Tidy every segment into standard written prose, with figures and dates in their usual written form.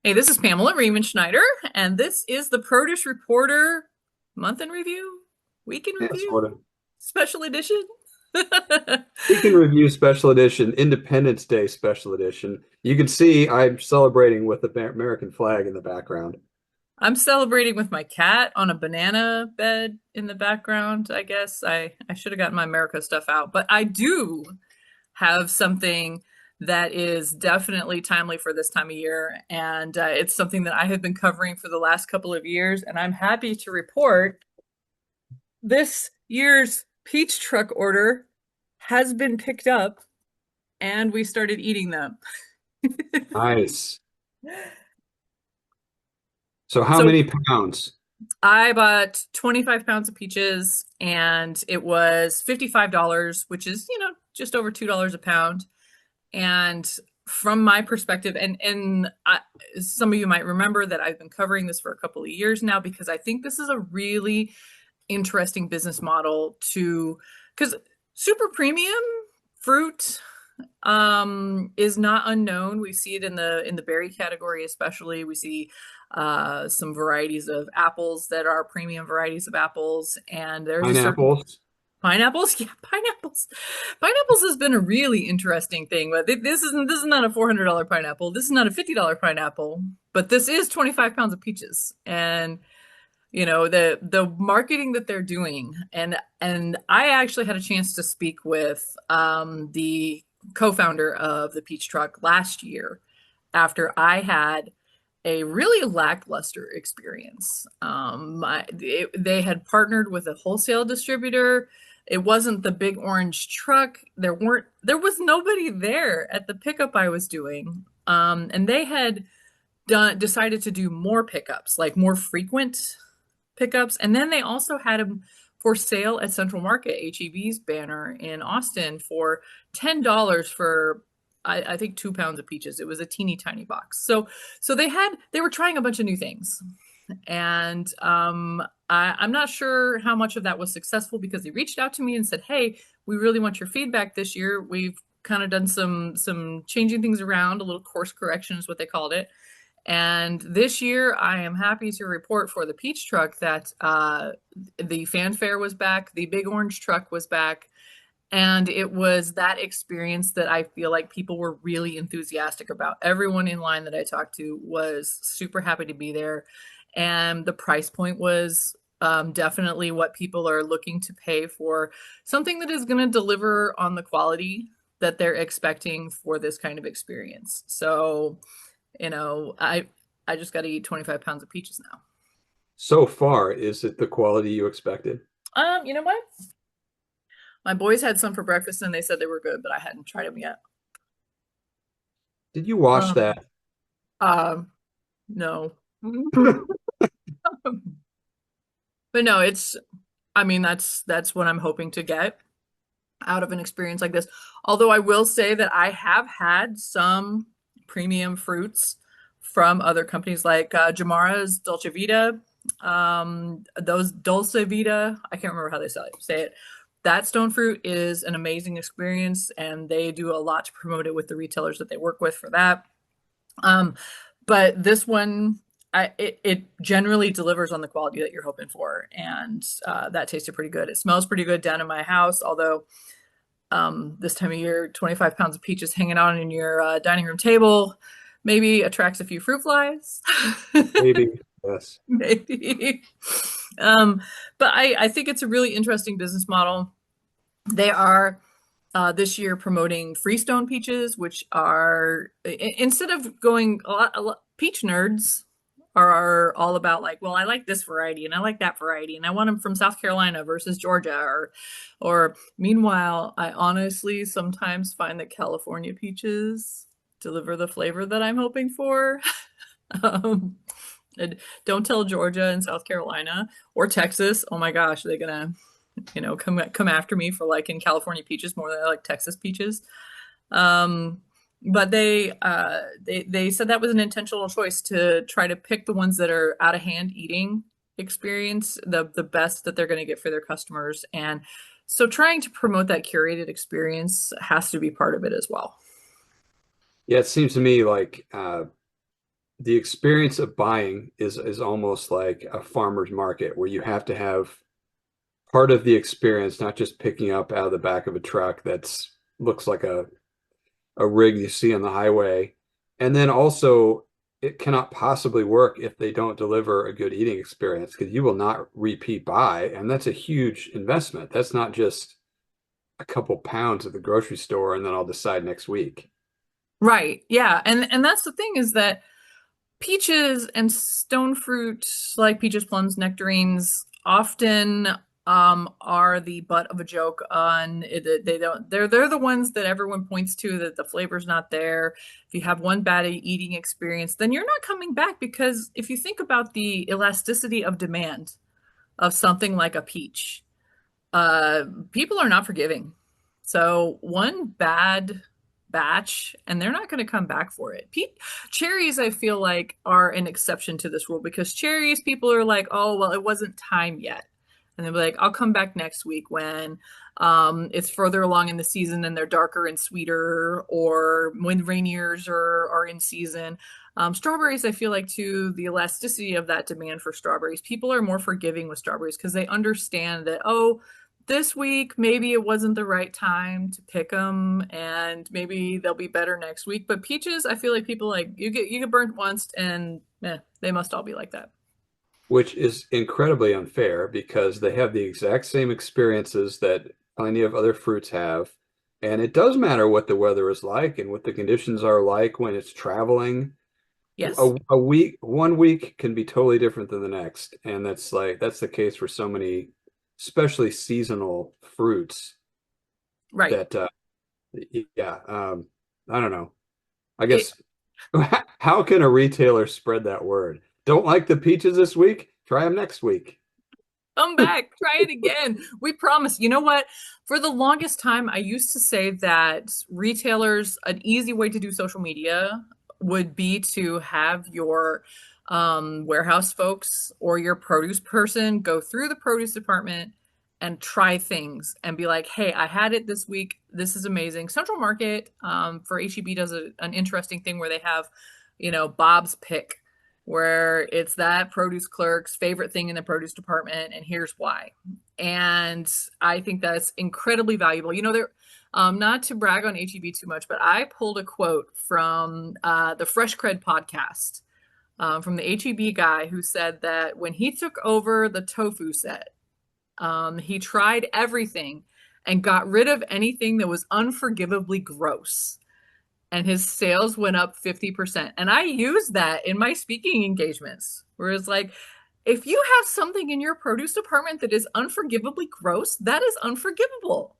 Hey, this is Pamela Schneider, and this is the Produce Reporter Month in Review, Week in Yeah, Review, sort of. Special Edition. We can review special edition, Independence Day special edition. You can see I'm celebrating with the American flag in the background. I'm celebrating with my cat on a banana bed in the background, I guess. I should have gotten my America stuff out, but I do have something that is definitely timely for this time of year, and it's something that I have been covering for the last couple of years, and I'm happy to report this year's peach truck order has been picked up and we started eating them. Nice. So how So many pounds? I bought 25 pounds of peaches and it was $55, which is, just over $2 a pound. And from my perspective, some of you might remember that I've been covering this for a couple of years now because I think this is a really interesting business model because super premium fruit is not unknown. We see it in the berry category, especially. We see some varieties of apples that are premium varieties of apples, and there's a certain Pineapples. pineapples. Yeah, pineapples. Pineapples has been a really interesting thing, but this is not a $400 pineapple. This is not a $50 pineapple, but this is 25 pounds of peaches, and the marketing that they're doing, and I actually had a chance to speak with the co-founder of the Peach Truck last year after I had a really lackluster experience. They had partnered with a wholesale distributor. It wasn't the big orange truck. There was nobody there at the pickup I was doing. And they had decided to do more pickups, like more frequent pickups. And then they also had them for sale at Central Market, HEB's banner in Austin for $10 for I think 2 pounds of peaches. It was a teeny tiny box. So they were trying a bunch of new things. And I'm not sure how much of that was successful because they reached out to me and said, "Hey, we really want your feedback this year. We've kind of done some changing things around, a little course correction is what they called it." And this year, I am happy to report for the Peach Truck that the fanfare was back, the big orange truck was back, and it was that experience that I feel like people were really enthusiastic about. Everyone in line that I talked to was super happy to be there, and the price point was definitely what people are looking to pay for something that is going to deliver on the quality that they're expecting for this kind of experience. So I just got to eat 25 pounds of peaches now. So far, is it the quality you expected? You know what? My boys had some for breakfast and they said they were good, but I hadn't tried them yet. Did you wash Um, that? no. But no, I mean, that's what I'm hoping to get out of an experience like this. Although I will say that I have had some premium fruits from other companies like Jamara's Dolce Vita, those Dulce Vita. I can't remember how they say it. That stone fruit is an amazing experience, and they do a lot to promote it with the retailers that they work with for that. Um, but this one, it generally delivers on the quality that you're hoping for, and that tasted pretty good. It smells pretty good down in my house, although this time of year, 25 pounds of peaches hanging out on your dining room table maybe attracts a few fruit flies. Maybe. Yes. Maybe. Um, but I think it's a really interesting business model. They are this year promoting Freestone peaches, which are instead of going peach nerds are all about like, well, I like this variety and I like that variety and I want them from South Carolina versus Georgia or meanwhile, I honestly sometimes find that California peaches deliver the flavor that I'm hoping for. Um, and don't tell Georgia and South Carolina or Texas. Oh my gosh, they're gonna, come after me for liking California peaches more than I like Texas peaches. Um, but they said that was an intentional choice to try to pick the ones that are out of hand eating experience, the best that they're going to get for their customers. And so trying to promote that curated experience has to be part of it as well. Yeah, it seems to me like the experience of buying is almost like a farmer's market where you have to have part of the experience, not just picking up out of the back of a truck that's looks like a rig you see on the highway. And then also, it cannot possibly work if they don't deliver a good eating experience because you will not repeat buy. And that's a huge investment. That's not just a couple pounds at the grocery store and then I'll decide next week. Right. Yeah. And that's the thing is that peaches and stone fruit like peaches, plums, nectarines often are the butt of a joke on it. They don't they're the ones that everyone points to that the flavor's not there. If you have one bad eating experience, then you're not coming back because if you think about the elasticity of demand of something like a peach, uh, people are not forgiving. So one bad batch, and they're not going to come back for it. Cherries, I feel like, are an exception to this rule because cherries, people are like, oh, well, it wasn't time yet. And they'll be like, I'll come back next week when it's further along in the season and they're darker and sweeter, or when rainiers are in season. Strawberries, I feel like, too, the elasticity of that demand for strawberries, people are more forgiving with strawberries because they understand that, oh, this week maybe it wasn't the right time to pick them and maybe they'll be better next week, but peaches, I feel like people like you get burnt once and they must all be like that. Which is incredibly unfair because they have the exact same experiences that plenty of other fruits have. And it does matter what the weather is like and what the conditions are like when it's traveling. Yes. A week, one week can be totally different than the next. And that's the case for so many, especially seasonal fruits Right. that, yeah, I don't know. I it, guess how can a retailer spread that word? Don't like the peaches this week? Try them next week. Come back, try it again. We promise. You know what? For the longest time, I used to say that retailers, an easy way to do social media would be to have your warehouse folks or your produce person go through the produce department and try things and be like, hey, I had it this week. This is amazing. Central Market for HEB does an interesting thing where they have, Bob's Pick where it's that produce clerk's favorite thing in the produce department, and here's why. And I think that's incredibly valuable. There, not to brag on HEB too much, but I pulled a quote from the Fresh Cred podcast from the HEB guy who said that when he took over the tofu set, he tried everything and got rid of anything that was unforgivably gross and his sales went up 50%. And I use that in my speaking engagements, where it's like, if you have something in your produce department that is unforgivably gross, that is unforgivable,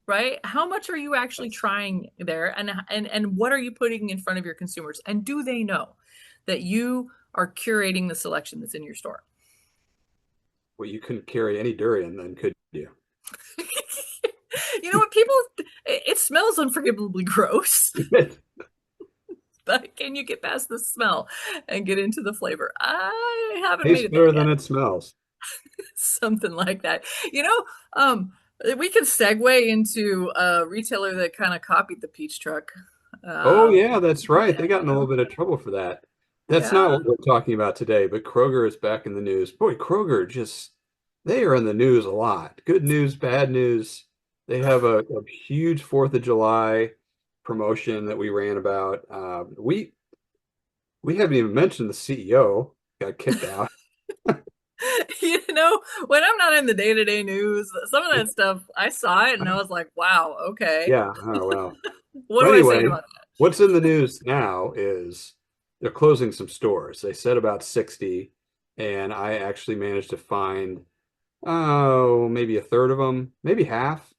right? How much are you actually That's trying there? And what are you putting in front of your consumers? And do they know that you are curating the selection that's in your store? well, you couldn't carry any durian then, could you? You know what, people, it smells unforgivably gross. But can you get past the smell and get into the flavor? I haven't made Tastes it there better than yet. it smells. Something like that. Um, we could segue into a retailer that kind of copied the peach truck. Oh Um, yeah, that's right. yeah, They got in a little bit of trouble for that. That's not yeah. what we're talking about today, but Kroger is back in the news. Boy, Kroger just they are in the news a lot. Good news, bad news. They have a huge 4th of July promotion that we ran about. We haven't even mentioned the CEO got kicked out. When I'm not in the day-to-day news, some of that stuff, I saw it and I was like, wow, okay. Yeah, oh well. What Well, do I say anyway, about what's in the news now is they're closing some stores. They said about 60, and I actually managed to find, oh, maybe a third of them, maybe half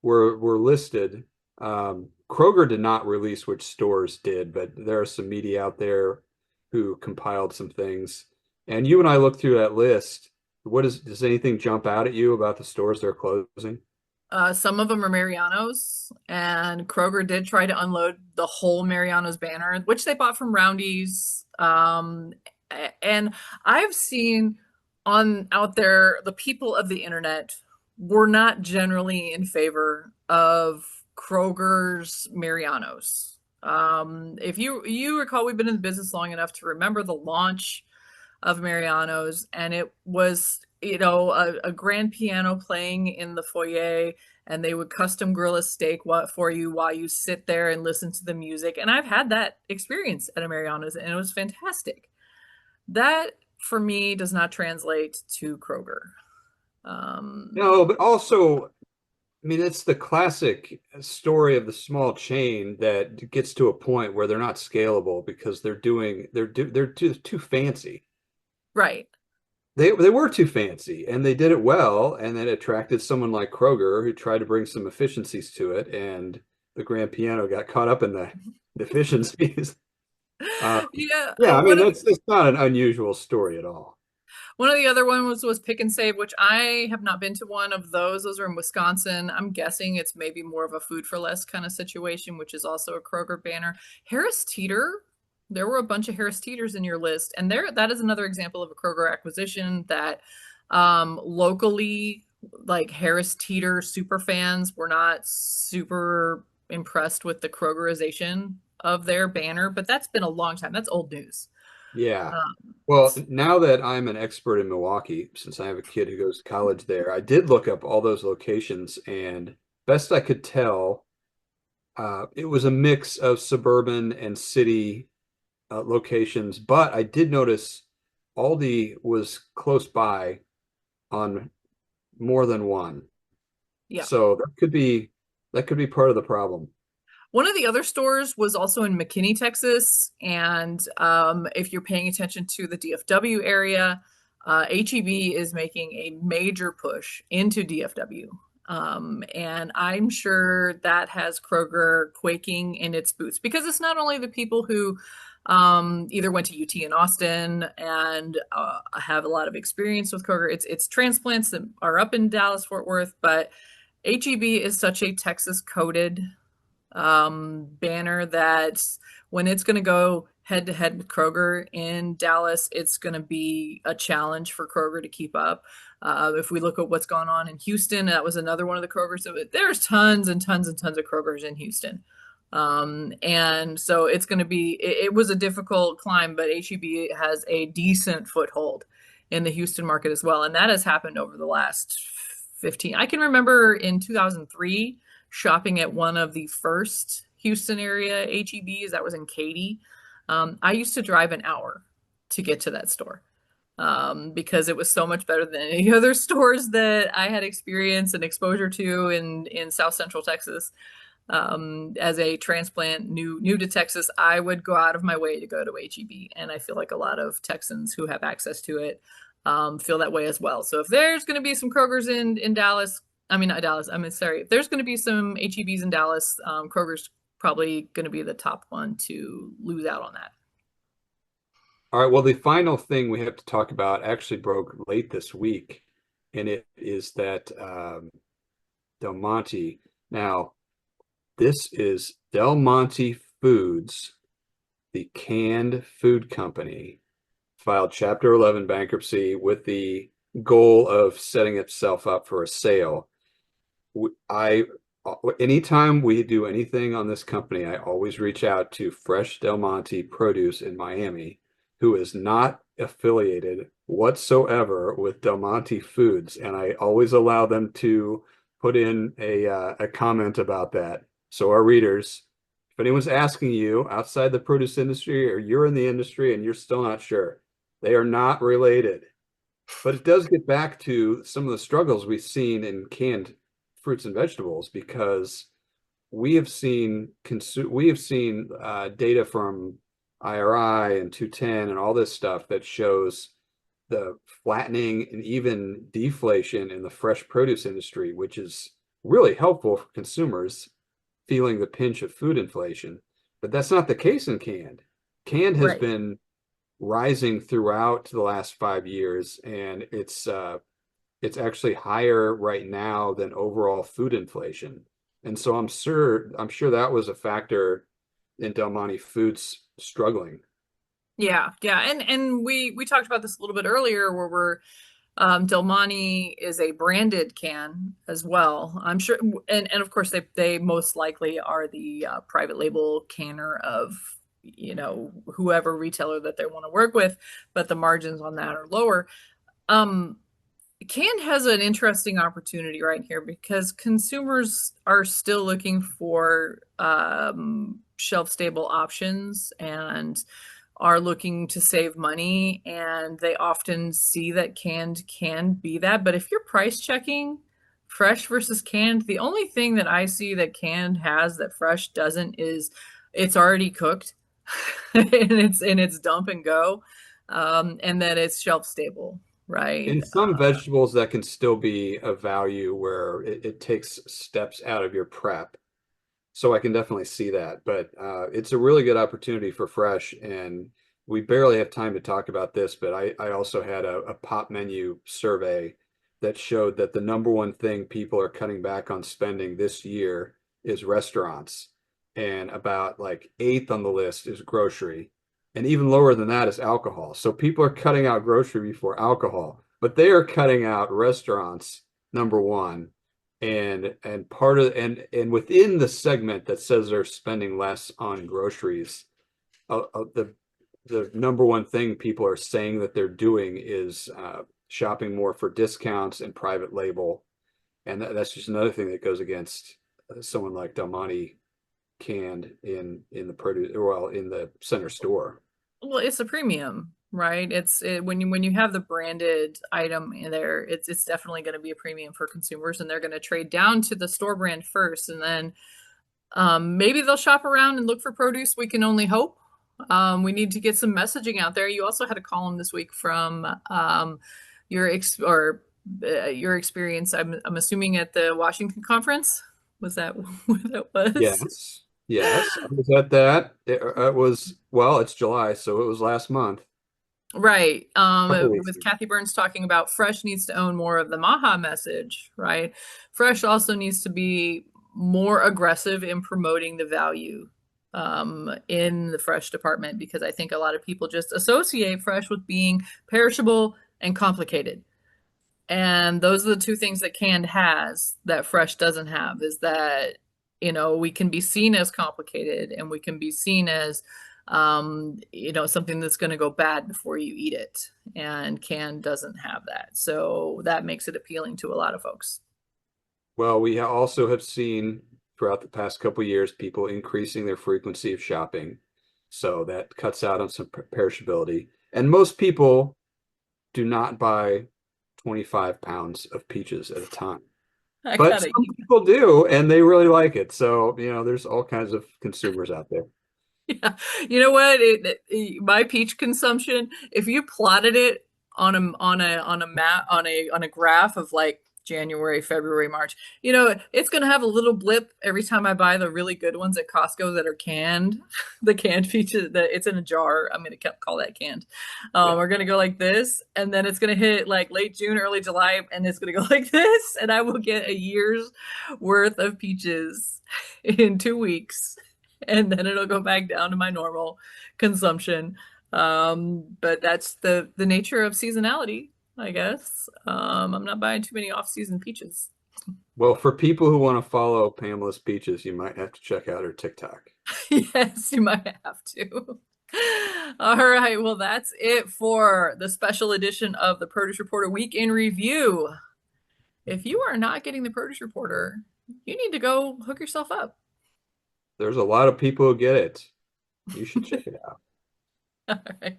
were listed. Kroger did not release which stores did, but there are some media out there who compiled some things. And you and I looked through that list. Does anything jump out at you about the stores they're closing? Some of them are Mariano's, and Kroger did try to unload the whole Mariano's banner, which they bought from Roundy's. And I've seen on out there the people of the internet were not generally in favor of Kroger's Mariano's. If you recall, we've been in the business long enough to remember the launch of Mariano's, and it was, a grand piano playing in the foyer, and they would custom grill a steak for you while you sit there and listen to the music. And I've had that experience at a Mariano's, and it was fantastic. That for me does not translate to Kroger. No, but also, I mean, it's the classic story of the small chain that gets to a point where they're not scalable because they're too fancy. Right. They were too fancy and they did it well, and then it attracted someone like Kroger who tried to bring some efficiencies to it, and the grand piano got caught up in the efficiencies. Uh, Yeah. yeah, I mean that's not an unusual story at all. One of the other one was Pick and Save, which I have not been to one of those. Those are in Wisconsin. I'm guessing it's maybe more of a food for less kind of situation, which is also a Kroger banner. Harris Teeter, there were a bunch of Harris Teeters in your list, and there that is another example of a Kroger acquisition that locally, like Harris Teeter super fans were not super impressed with the Krogerization of their banner, but that's been a long time. That's old news. Yeah. Um, Well, now that I'm an expert in Milwaukee, since I have a kid who goes to college there, I did look up all those locations, and best I could tell, it was a mix of suburban and city locations, but I did notice Aldi was close by on more than one. yeah. So that could be part of the problem. One of the other stores was also in McKinney, Texas. And if you're paying attention to the DFW area, HEB is making a major push into DFW. And I'm sure that has Kroger quaking in its boots because it's not only the people who either went to UT in Austin and have a lot of experience with Kroger. It's transplants that are up in Dallas, Fort Worth, but HEB is such a Texas coded banner that when it's going to go head to head with Kroger in Dallas, it's going to be a challenge for Kroger to keep up. If we look at what's going on in Houston, that was another one of the Krogers. So there's tons and tons and tons of Krogers in Houston. And so it's going to be, it was a difficult climb, but HEB has a decent foothold in the Houston market as well. And that has happened over the last 15. I can remember in 2003 shopping at one of the first Houston area HEBs that was in Katy. I used to drive an hour to get to that store because it was so much better than any other stores that I had experience and exposure to in South Central Texas. As a transplant new to Texas, I would go out of my way to go to HEB, and I feel like a lot of Texans who have access to it feel that way as well. So if there's going to be some Krogers in Dallas, I mean not Dallas, I mean sorry, if there's going to be some HEBs in Dallas, Kroger's probably going to be the top one to lose out on that. All right, well, the final thing we have to talk about actually broke late this week, and it is that Del Monte. Now, this is Del Monte Foods, the canned food company, filed Chapter 11 bankruptcy with the goal of setting itself up for a sale. I Anytime we do anything on this company, I always reach out to Fresh Del Monte Produce in Miami, who is not affiliated whatsoever with Del Monte Foods, and I always allow them to put in a comment about that. So our readers, if anyone's asking you outside the produce industry or you're in the industry and you're still not sure, they are not related. But it does get back to some of the struggles we've seen in canned fruits and vegetables because we have seen data from IRI and 210 and all this stuff that shows the flattening and even deflation in the fresh produce industry, which is really helpful for consumers feeling the pinch of food inflation. But that's not the case in canned. Canned has Right. been rising throughout the last 5 years, and it's actually higher right now than overall food inflation. And so I'm sure that was a factor in Del Monte Foods struggling. Yeah, yeah, and we talked about this a little bit earlier, where we're Del Monte is a branded can as well. I'm sure, and of course they most likely are the private label canner of whoever retailer that they want to work with, but the margins on that are lower. Um, Canned has an interesting opportunity right here because consumers are still looking for shelf stable options and are looking to save money, and they often see that canned can be that. But if you're price checking fresh versus canned, the only thing that I see that canned has that fresh doesn't is it's already cooked and it's dump and go, and that it's shelf stable, right? In some vegetables, that can still be a value where it takes steps out of your prep. So I can definitely see that, but it's a really good opportunity for fresh. And we barely have time to talk about this, but I also had a pop menu survey that showed that the number one thing people are cutting back on spending this year is restaurants. And about like eighth on the list is grocery. And even lower than that is alcohol. So people are cutting out grocery before alcohol, but they are cutting out restaurants, number one, and part of and within the segment that says they're spending less on groceries, the number one thing people are saying that they're doing is shopping more for discounts and private label, and that's just another thing that goes against someone like Del Monte canned in the produce, well, in the center store. Well, it's a premium, right? When you have the branded item in there, it's definitely going to be a premium for consumers, and they're going to trade down to the store brand first, and then maybe they'll shop around and look for produce. We can only hope. We need to get some messaging out there. You also had a column this week from your experience. I'm assuming at the Washington conference. Was that what that was? Yes, yes, I was at that. It was, well, it's July, so it was last month, Right. a couple weeks With ago. Kathy Burns talking about Fresh needs to own more of the Maha message, right? Fresh also needs to be more aggressive in promoting the value in the fresh department, because I think a lot of people just associate fresh with being perishable and complicated. And those are the two things that canned has that fresh doesn't have, is that, we can be seen as complicated and we can be seen as, something that's going to go bad before you eat it. And canned doesn't have that. So that makes it appealing to a lot of folks. Well, we also have seen throughout the past couple of years people increasing their frequency of shopping. So that cuts out on some perishability. And most people do not buy 25 pounds of peaches at a time. I But gotta some eat. people do, and they really like it. So, there's all kinds of consumers out there. Yeah. You know what? My peach consumption, if you plotted it on a map on a graph of like January, February, March, it's gonna have a little blip every time I buy the really good ones at Costco that are canned. The canned peaches that it's in a jar. I'm gonna call that canned. Yeah. We're gonna go like this, and then it's gonna hit like late June, early July, and it's gonna go like this, and I will get a year's worth of peaches in 2 weeks, and then it'll go back down to my normal consumption. But that's the nature of seasonality, I guess. I'm not buying too many off-season peaches. Well, for people who want to follow Pamela's Peaches, you might have to check out her TikTok. Yes, you might have to. All right, well, that's it for the special edition of the Produce Reporter Week in Review. If you are not getting the Produce Reporter, you need to go hook yourself up. There's a lot of people who get it. You should check it out. All right.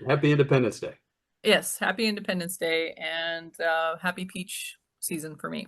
Happy Independence Day. Yes, happy Independence Day and happy peach season for me.